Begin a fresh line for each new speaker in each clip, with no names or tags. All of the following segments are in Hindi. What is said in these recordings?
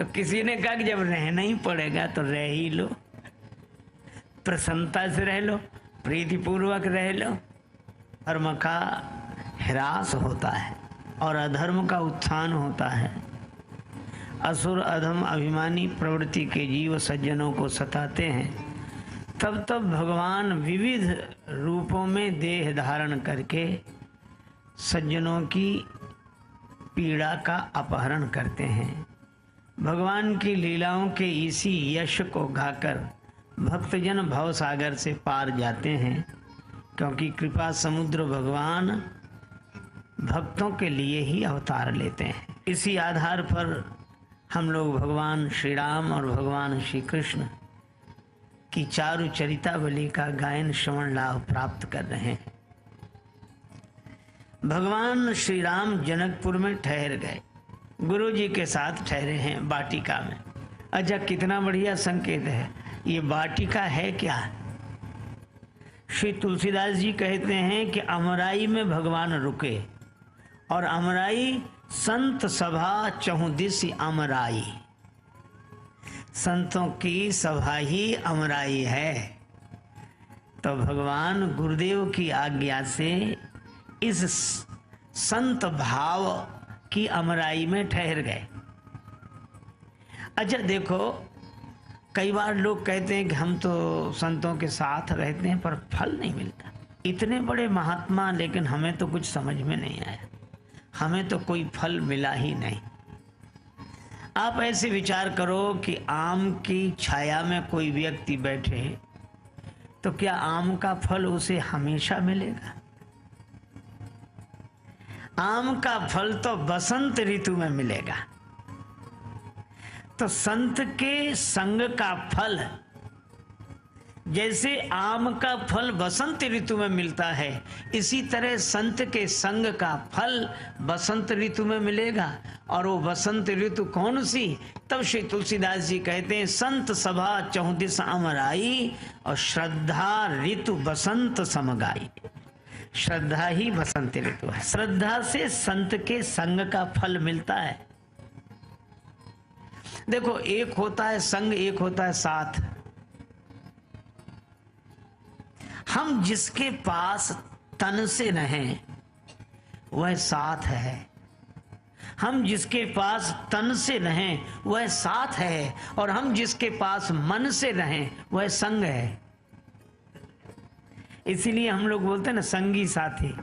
तो किसी ने कहा कि जब रहना ही पड़ेगा तो रह ही लो, प्रसन्नता से रह लो, प्रीतिपूर्वक रह लो। धर्म का ह्रास होता है और अधर्म का उत्थान होता है। असुर अधम अभिमानी प्रवृत्ति के जीव सज्जनों को सताते हैं, तब तब भगवान विविध रूपों में देह धारण करके सज्जनों की पीड़ा का अपहरण करते हैं। भगवान की लीलाओं के इसी यश को गाकर भक्तजन भव सागर से पार जाते हैं, क्योंकि कृपा समुद्र भगवान भक्तों के लिए ही अवतार लेते हैं। इसी आधार पर हम लोग भगवान श्री राम और भगवान श्री कृष्ण की चारु चरितावली का गायन श्रवण लाभ प्राप्त कर रहे हैं। भगवान श्री राम जनकपुर में ठहर गए, गुरु जी के साथ ठहरे हैं वाटिका में। अच्छा, कितना बढ़िया संकेत है। ये वाटिका है क्या? श्री तुलसीदास जी कहते हैं कि अमराई में भगवान रुके, और अमराई संत सभा चहुदिस अमराई, संतों की सभा ही अमराई है। तो भगवान गुरुदेव की आज्ञा से इस संत भाव की अमराई में ठहर गए। अच्छा देखो, कई बार लोग कहते हैं कि हम तो संतों के साथ रहते हैं पर फल नहीं मिलता। इतने बड़े महात्मा, लेकिन हमें तो कुछ समझ में नहीं आया, हमें तो कोई फल मिला ही नहीं। आप ऐसे विचार करो कि आम की छाया में कोई व्यक्ति बैठे तो क्या आम का फल उसे हमेशा मिलेगा? आम का फल तो बसंत ऋतु में मिलेगा। तो संत के संग का फल, जैसे आम का फल बसंत ऋतु में मिलता है, इसी तरह संत के संग का फल बसंत ऋतु में मिलेगा। और वो बसंत ऋतु कौन सी? तब श्री तुलसीदास जी कहते हैं, संत सभा चहुदिस अमराई और श्रद्धा ऋतु बसंत समगाई। श्रद्धा ही बसंत ऋतु है। श्रद्धा से संत के संग का फल मिलता है। देखो, एक होता है संग, एक होता है साथ। हम जिसके पास तन से रहें वह साथ है, हम जिसके पास तन से रहें वह साथ है, और हम जिसके पास मन से रहें वह संग है। इसीलिए हम लोग बोलते हैं ना, संगी साथी।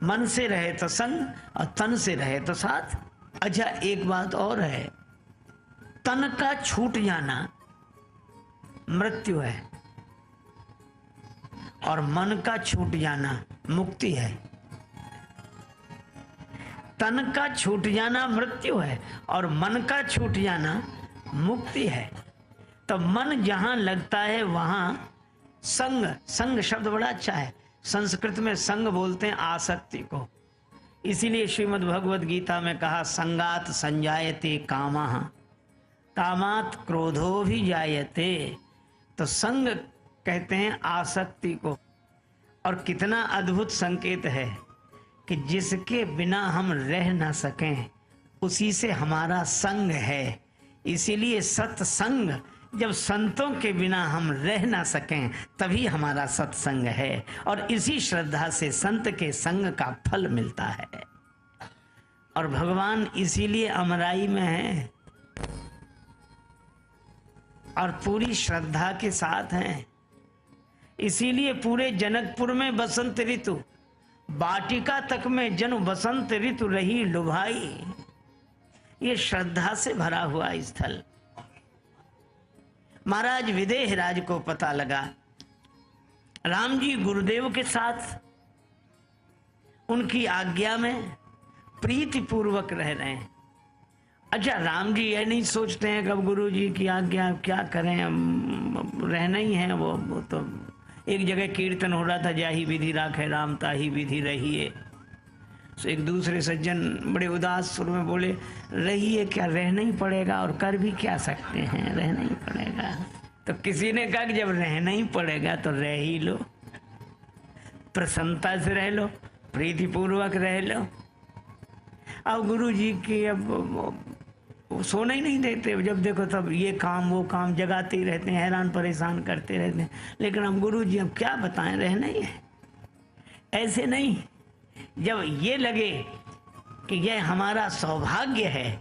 मन से रहे तो संग और तन से रहे तो साथ। अच्छा, एक बात और है, तन का छूट जाना मृत्यु है और मन का छूट जाना मुक्ति है। तन का छूट जाना मृत्यु है और मन का छूट जाना मुक्ति है। तो मन जहां लगता है वहां संग, संग शब्द बड़ा अच्छा है। संस्कृत में संग बोलते हैं आसक्ति को। इसीलिए श्रीमद् भगवद गीता में कहा, संगात संजायते कामः कामात क्रोधो भी जायते। तो संग कहते हैं आसक्ति को। और कितना अद्भुत संकेत है कि जिसके बिना हम रह ना सकें उसी से हमारा संग है। इसीलिए सत्संग, जब संतों के बिना हम रह ना सकें तभी हमारा सत्संग है। और इसी श्रद्धा से संत के संग का फल मिलता है। और भगवान इसीलिए अमराई में है और पूरी श्रद्धा के साथ हैं। इसीलिए पूरे जनकपुर में बसंत ऋतु, वाटिका तक में जन बसंत ऋतु रही लुभाई। ये श्रद्धा से भरा हुआ स्थल। महाराज विदेह राज को पता लगा राम जी गुरुदेव के साथ उनकी आज्ञा में प्रीति पूर्वक रह रहे हैं। अच्छा, राम जी ये नहीं सोचते हैं कब गुरु जी की आज्ञा क्या करें, रहना ही है। वो तो एक जगह कीर्तन हो रहा था, जाही विधि राखे राम ताही विधि रहिए। तो एक दूसरे सज्जन बड़े उदास सुर में बोले, रहिए क्या, रहना ही पड़ेगा और कर भी क्या सकते हैं, रहना ही पड़ेगा। तो किसी ने कहा कि जब रहना ही पड़ेगा तो रह ही लो, प्रसन्नता से रह लो, प्रीतिपूर्वक रह लो। अब गुरु जी की अब वो सोने ही नहीं देते, जब देखो तब ये काम वो काम जगाते ही रहते हैं, हैरान परेशान करते रहते हैं। लेकिन हम गुरु जी अब क्या बताएं, रहना ही है। ऐसे नहीं, जब ये लगे कि यह हमारा सौभाग्य है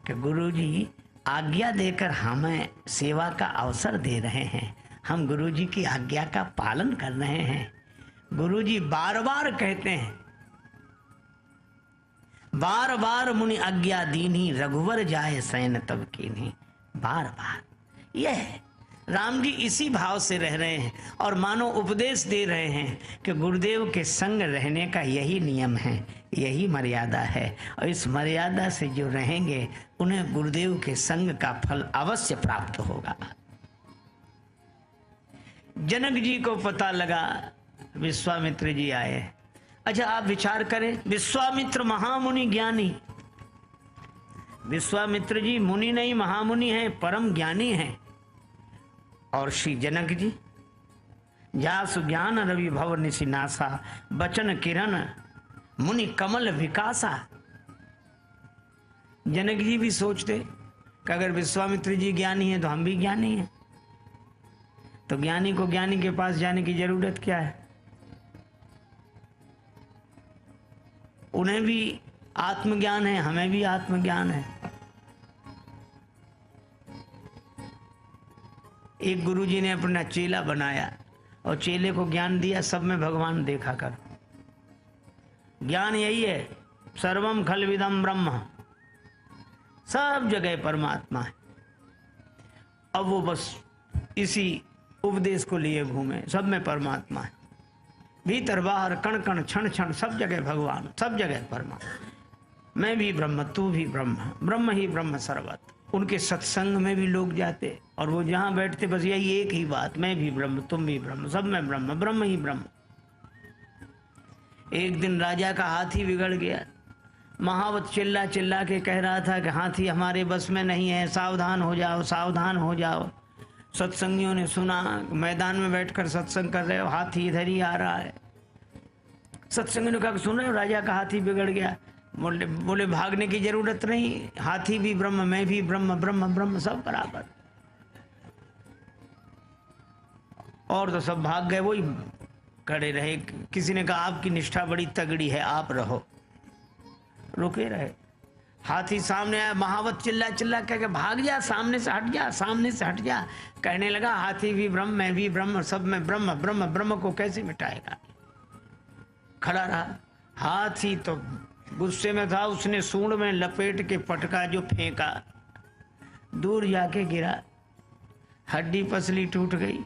कि गुरु जी आज्ञा देकर हमें सेवा का अवसर दे रहे हैं, हम गुरु जी की आज्ञा का पालन कर रहे हैं। गुरु जी बार बार कहते हैं, बार बार मुनि आज्ञा दीनी, रघुवर जाए सैन तब कीन्ही। बार बार यह है, राम जी इसी भाव से रह रहे हैं और मानो उपदेश दे रहे हैं कि गुरुदेव के संग रहने का यही नियम है, यही मर्यादा है, और इस मर्यादा से जो रहेंगे उन्हें गुरुदेव के संग का फल अवश्य प्राप्त होगा। जनक जी को पता लगा, विश्वामित्र जी आए। अच्छा आप विचार करें, विश्वामित्र महामुनि ज्ञानी, विश्वामित्र जी मुनि नहीं महामुनि हैं, परम ज्ञानी हैं। और श्री जनक जी जासु ज्ञान रवि भव निशिनासा, बचन किरण मुनि कमल विकासा। जनक जी भी सोचते कि अगर विश्वामित्र जी ज्ञानी हैं तो हम भी ज्ञानी हैं, तो ज्ञानी को ज्ञानी के पास जाने की जरूरत क्या है। उन्हें भी आत्मज्ञान है, हमें भी आत्मज्ञान है। एक गुरुजी ने अपना चेला बनाया और चेले को ज्ञान दिया, सब में भगवान देखा कर। ज्ञान यही है, सर्वम खलविदम ब्रह्म, सब जगह परमात्मा है। अब वो बस इसी उपदेश को लिए घूमे, सब में परमात्मा है, भीतर बाहर कण कण क्षण क्षण सब जगह भगवान, सब जगह परमात्मा। मैं भी ब्रह्म, तू भी ब्रह्म, ब्रह्म ही ब्रह्म सर्वत। उनके सत्संग में भी लोग जाते और वो जहाँ बैठते बस यही एक ही बात, मैं भी ब्रह्म, तुम भी ब्रह्म, सब में ब्रह्म, ब्रह्म ही ब्रह्म। एक दिन राजा का हाथी बिगड़ गया, महावत चिल्ला चिल्ला के कह रहा था कि हाथी हमारे बस में नहीं है, सावधान हो जाओ, सावधान हो जाओ। सत्संगियों ने सुना, मैदान में बैठकर सत्संग कर रहे हो, हाथी इधर ही आ रहा है। सत्संगियों ने कहा सुन रहे हो, राजा का हाथी बिगड़ गया। बोले भागने की जरूरत नहीं, हाथी भी ब्रह्म, मैं भी ब्रह्म, ब्रह्म ब्रह्म सब बराबर। और तो सब भाग गए, वही खड़े रहे। किसी ने कहा आपकी निष्ठा बड़ी तगड़ी है, आप रहो, रुके रहे। हाथी सामने आया, महावत चिल्ला चिल्ला कह के भाग जा, सामने से हट जा, सामने से हट जा। कहने लगा हाथी भी ब्रह्म, मैं भी ब्रह्म, सब में ब्रह्म, ब्रह्म ब्रह्म को कैसे मिटाएगा। खड़ा रहा। हाथी तो गुस्से में था, उसने सूंड में लपेट के पटका जो फेंका, दूर जाके गिरा, हड्डी पसली टूट गई।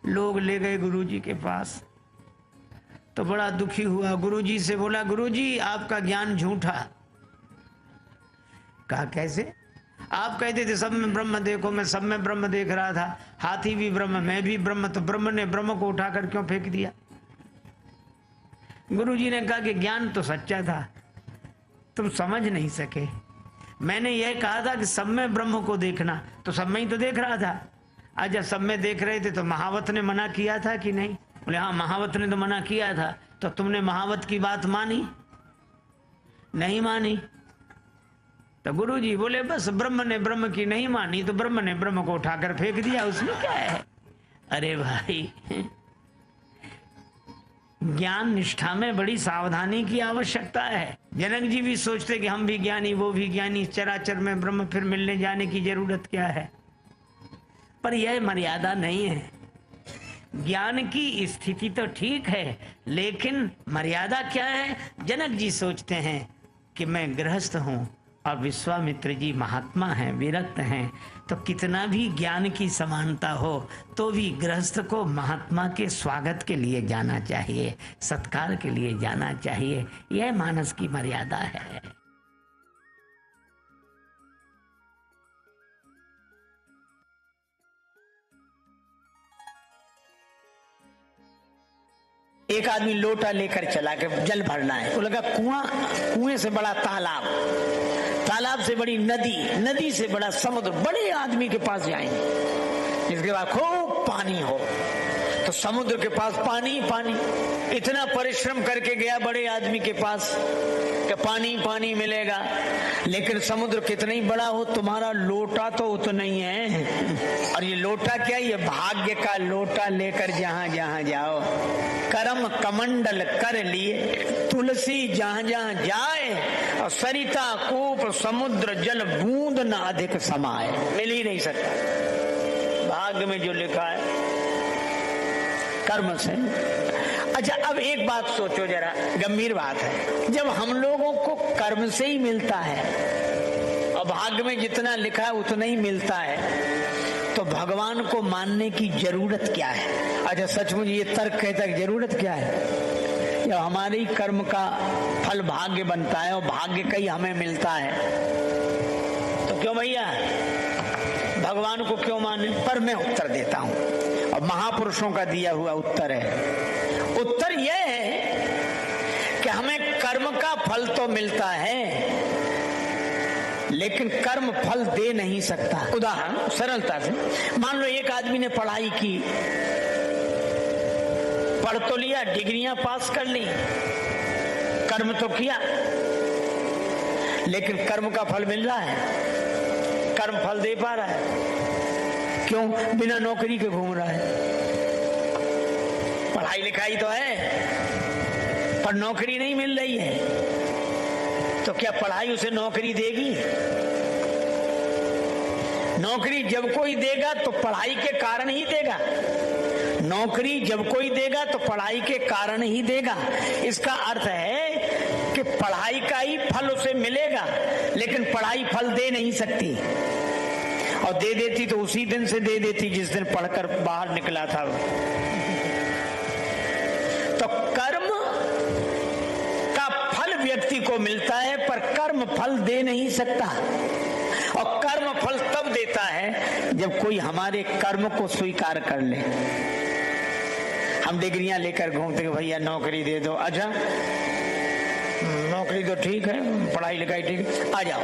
लोग ले गए गुरुजी के पास, तो बड़ा दुखी हुआ। गुरुजी से बोला गुरुजी आपका ज्ञान झूठा। कहा कैसे? आप कहते थे सब में ब्रह्म देखो, मैं सब में ब्रह्म देख रहा था, हाथी भी ब्रह्म, मैं भी ब्रह्म, तो ब्रह्म ने ब्रह्म को उठाकर क्यों फेंक दिया? गुरुजी ने कहा कि ज्ञान तो सच्चा था, तुम समझ नहीं सके। मैंने यह कहा था कि सब में ब्रह्म को देखना, तो सब में ही तो देख रहा था। आज जब सब में देख रहे थे तो महावत ने मना किया था कि नहीं? बोले हाँ महावत ने तो मना किया था। तो तुमने महावत की बात मानी? नहीं मानी। तो गुरुजी बोले बस ब्रह्म ने ब्रह्म की नहीं मानी तो ब्रह्म ने ब्रह्म को उठाकर फेंक दिया, उसमें क्या है। अरे भाई, ज्ञान निष्ठा में बड़ी सावधानी की आवश्यकता है। जनक जी भी सोचते कि हम भी ज्ञानी, वो भी ज्ञानी, चराचर में ब्रह्म, फिर मिलने जाने की जरूरत क्या है। पर यह मर्यादा नहीं है। ज्ञान की स्थिति तो ठीक है, लेकिन मर्यादा क्या है? जनक जी सोचते हैं कि मैं गृहस्थ हूं और विश्वामित्र जी महात्मा हैं, विरक्त हैं, तो कितना भी ज्ञान की समानता हो तो भी गृहस्थ को महात्मा के स्वागत के लिए जाना चाहिए, सत्कार के लिए जाना चाहिए। यह मानस की मर्यादा है। एक आदमी लोटा लेकर चला के जल भरना है, वो लगा कुआं, कुएं से बड़ा तालाब, तालाब से बड़ी नदी, नदी से बड़ा समुद्र, बड़े आदमी के पास जाएंगे जिसके बाद खूब पानी हो। तो समुद्र के पास पानी ही पानी, इतना परिश्रम करके गया बड़े आदमी के पास कि पानी पानी मिलेगा, लेकिन समुद्र कितना ही बड़ा हो तुम्हारा लोटा तो उतना ही है। और ये लोटा क्या, ये भाग्य का लोटा लेकर जहां जहां जाओ, करम कमंडल कर लिए तुलसी जहां जहां जाए, और सरिता कूप समुद्र जल बूंद न अधिक समाए, मिल ही नहीं सकता। भाग्य में जो लिखा है कर्म से। अच्छा, अब एक बात सोचो जरा, गंभीर बात है, जब हम लोगों को कर्म से ही मिलता है और भाग्य में जितना लिखा है उतना ही मिलता है, तो भगवान को मानने की जरूरत क्या है? अच्छा, सचमुच ये तर्क कहता है जरूरत क्या है? जब हमारे ही कर्म का फल भाग्य बनता है और भाग्य का ही हमें मिलता है, तो क्यों भैया भगवान को क्यों माने? पर मैं उत्तर देता हूं, और महापुरुषों का दिया हुआ उत्तर है। उत्तर यह है कि हमें कर्म का फल तो मिलता है, लेकिन कर्म फल दे नहीं सकता। उदाहरण सरलता से, मान लो एक आदमी ने पढ़ाई की, पढ़ तो लिया, डिग्रियां पास कर ली, कर्म तो किया, लेकिन कर्म का फल मिल रहा है? कर्म फल दे पा रहा है? क्यों? बिना नौकरी के घूम रहा है। पढ़ाई लिखाई तो है पर नौकरी नहीं मिल रही है, तो क्या पढ़ाई उसे नौकरी देगी? नौकरी जब कोई देगा तो पढ़ाई के कारण ही देगा। नौकरी जब कोई देगा तो पढ़ाई के कारण ही देगा। इसका अर्थ है कि पढ़ाई का ही फल उसे मिलेगा, लेकिन पढ़ाई फल दे नहीं सकती, और दे देती तो उसी दिन से दे देती जिस दिन पढ़कर बाहर निकला था। तो कर्म का फल व्यक्ति को मिलता है, पर कर्म फल दे नहीं सकता। और कर्म फल तब देता है जब कोई हमारे कर्म को स्वीकार कर ले। हम डिग्रियां लेकर घूमते हैं, भैया नौकरी दे दो। अच्छा, नौकरी तो ठीक है, पढ़ाई लिखाई ठीक है, आ जाओ।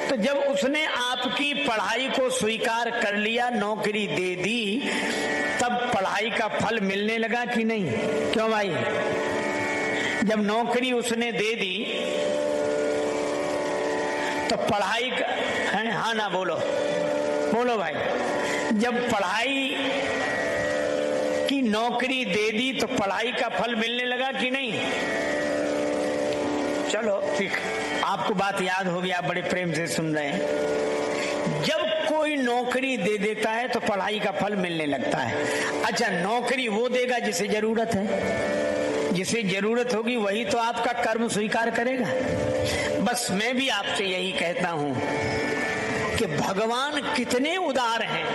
तो जब उसने आपकी पढ़ाई को स्वीकार कर लिया, नौकरी दे दी, तब पढ़ाई का फल मिलने लगा कि नहीं? क्यों भाई? जब नौकरी उसने दे दी तो पढ़ाई का है, हाँ ना बोलो, बोलो भाई। जब पढ़ाई की नौकरी दे दी तो पढ़ाई का फल मिलने लगा कि नहीं? चलो ठीक, आपको बात याद होगी, आप बड़े प्रेम से सुन रहे हैं। जब कोई नौकरी दे देता है तो पढ़ाई का फल मिलने लगता है। अच्छा, नौकरी वो देगा जिसे जरूरत है, जिसे जरूरत होगी वही तो आपका कर्म स्वीकार करेगा। बस मैं भी आपसे यही कहता हूं कि भगवान कितने उदार हैं,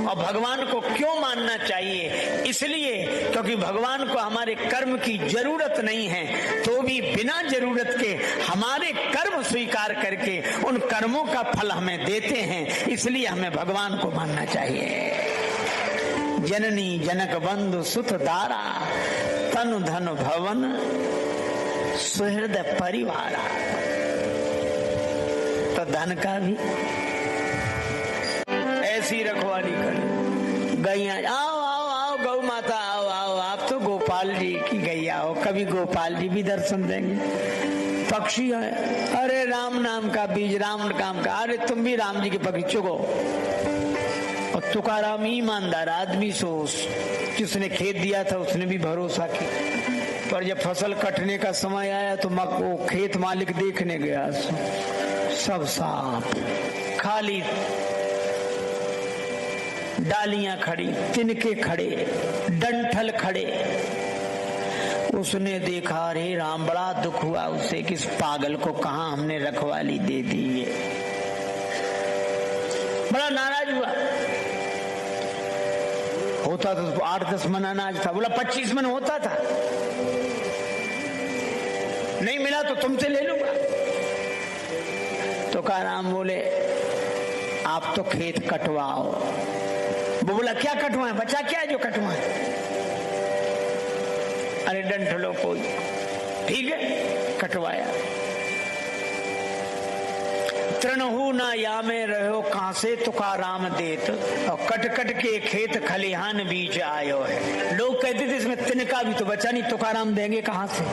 और भगवान को क्यों मानना चाहिए? इसलिए क्योंकि भगवान को हमारे कर्म की जरूरत नहीं है, तो भी बिना जरूरत के हमारे कर्म स्वीकार करके उन कर्मों का फल हमें देते हैं। इसलिए हमें भगवान को मानना चाहिए। जननी जनक बंधु सुत दारा, तनु धन भवन सुहृदय परिवारा। तो धन का भी ऐसी रखवाली कर, गैया आओ आओ आओ, गौ माता आओ आओ, आप तो गोपाल जी की गैया हो, कभी गोपाल जी भी दर्शन देंगे। पक्षी है, अरे राम नाम का बीज, राम नाम का, अरे तुम भी राम जी के पक्षी चुगो। और तुकाराम ईमानदार आदमी सो, जिसने खेत दिया था उसने भी भरोसा किया, पर जब फसल कटने का समय आया तो वो खेत मालिक देखने गया, सब साफ, खाली डालियां खड़ी, तिनके खड़े, डंठल खड़े। उसने देखा, रे राम, बड़ा दुख हुआ उसे, किस पागल को कहां हमने रखवाली दे दी है। बड़ा नाराज हुआ। होता तो 8-10 मन अनाज था, बोला 25 मन होता था, नहीं मिला तो तुमसे ले लूंगा। तो कहा राम बोले, आप तो खेत कटवाओ। वो बोला क्या कटवाए, बचा क्या है जो कटवाए? अरे डंठलो कोई, ठीक है, कटवाया। तृणहु ना या में रहो कहां से तुकाराम देत, और कट कट के खेत खलिहान बीच आयो है। लोग कहते थे इसमें तिनका भी तो बचा नहीं, तुकाराम देंगे कहां से।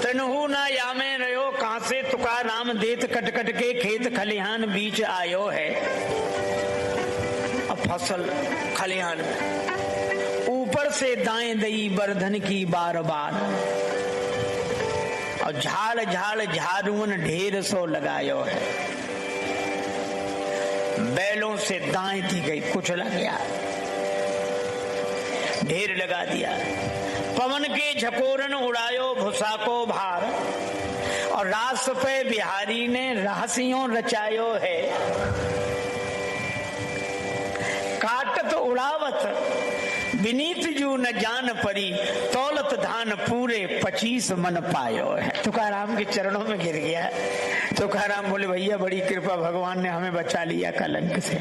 तृणहु ना या में रहो कहां से तुकाराम देत, कट कट के खेत खलिहान बीच आयो है। अब फसल खलिहान ऊपर से दाएं दई बरधन की बार बार, और झाड़ झाड़ झाड़ून ढेर सो लगायो है। बैलों से दाएं दी गई, कुछ लग गया, ढेर लगा दिया। पवन के झकोरन उड़ायो भूसा को भार, और रास पे बिहारी ने रहस्यों रचायो है। काटत उड़ावत विनीत जू न जान परी, तौलत धान पूरे 25 मन पायो है। तुकाराम के चरणों में गिर गया। तुकाराम बोले भैया बड़ी कृपा, भगवान ने हमें बचा लिया कलंक से।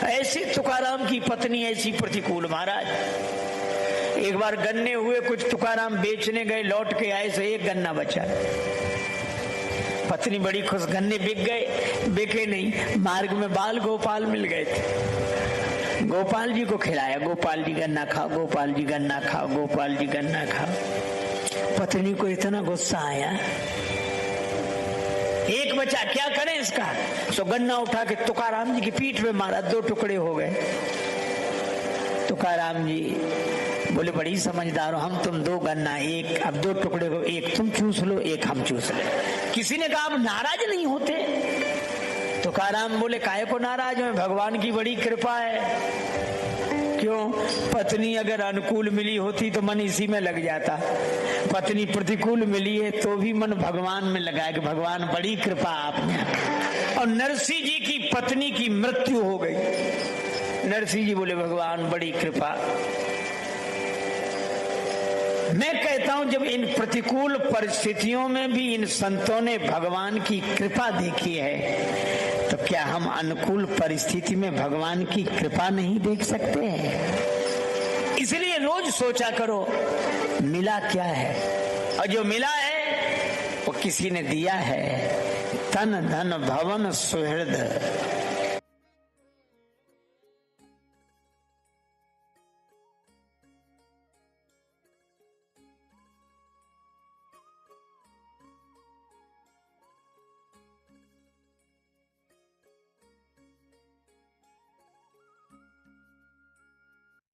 ऐसी तुकाराम की पत्नी ऐसी प्रतिकूल। महाराज एक बार गन्ने हुए, कुछ तुकाराम बेचने गए, लौट के आए से एक गन्ना बचा। पत्नी बड़ी खुश, गन्ने बिक गए, बिके नहीं, मार्ग में बाल गोपाल मिल गए थे। गोपाल जी को खिलाया, गोपाल जी गन्ना खाओ, गोपाल जी गन्ना खाओ, गोपाल जी गन्ना खाओ। पत्नी को इतना गुस्सा आया, एक बचा, क्या करें इसका। सो गन्ना उठा के तुकाराम जी की पीठ पे मारा, 2 टुकड़े हो गए। तुकाराम जी बोले बड़ी समझदार हो, हम तुम 2 गन्ना, एक अब 2 टुकड़े हो, एक तुम चूस लो, एक हम चूस ले। किसी ने कहा आप नाराज नहीं होते। तुकाराम बोले काहे को नाराज हो, भगवान की बड़ी कृपा है। क्यों? पत्नी अगर अनुकूल मिली होती तो मन इसी में लग जाता, पत्नी प्रतिकूल मिली है तो भी मन भगवान में लगा है कि भगवान बड़ी कृपा आपने। और नरसिंह जी की पत्नी की मृत्यु हो गई। नरसिंह जी बोले भगवान बड़ी कृपा। मैं कहता हूं जब इन प्रतिकूल परिस्थितियों में भी इन संतों ने भगवान की कृपा देखी है, तो क्या हम अनुकूल परिस्थिति में भगवान की कृपा नहीं देख सकते हैं? इसलिए रोज सोचा करो मिला क्या है, और जो मिला है वो किसी ने दिया है। तन धन भवन सुहृद।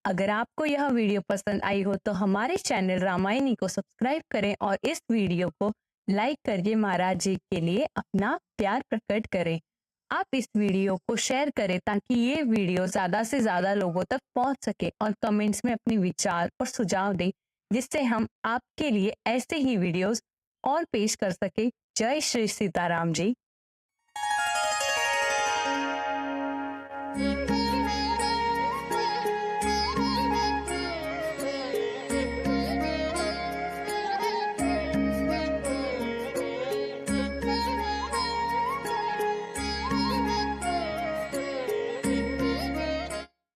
अगर आपको यह वीडियो पसंद आई हो तो हमारे चैनल रामायणी को सब्सक्राइब करें और इस वीडियो को लाइक करके महाराज जी के लिए अपना प्यार प्रकट करें। आप इस वीडियो को शेयर करें ताकि ये वीडियो ज्यादा से ज्यादा लोगों तक पहुंच सके, और कमेंट्स में अपने विचार और सुझाव दें, जिससे हम आपके लिए ऐसे ही वीडियोस और पेश कर सके। जय श्री सीताराम जी।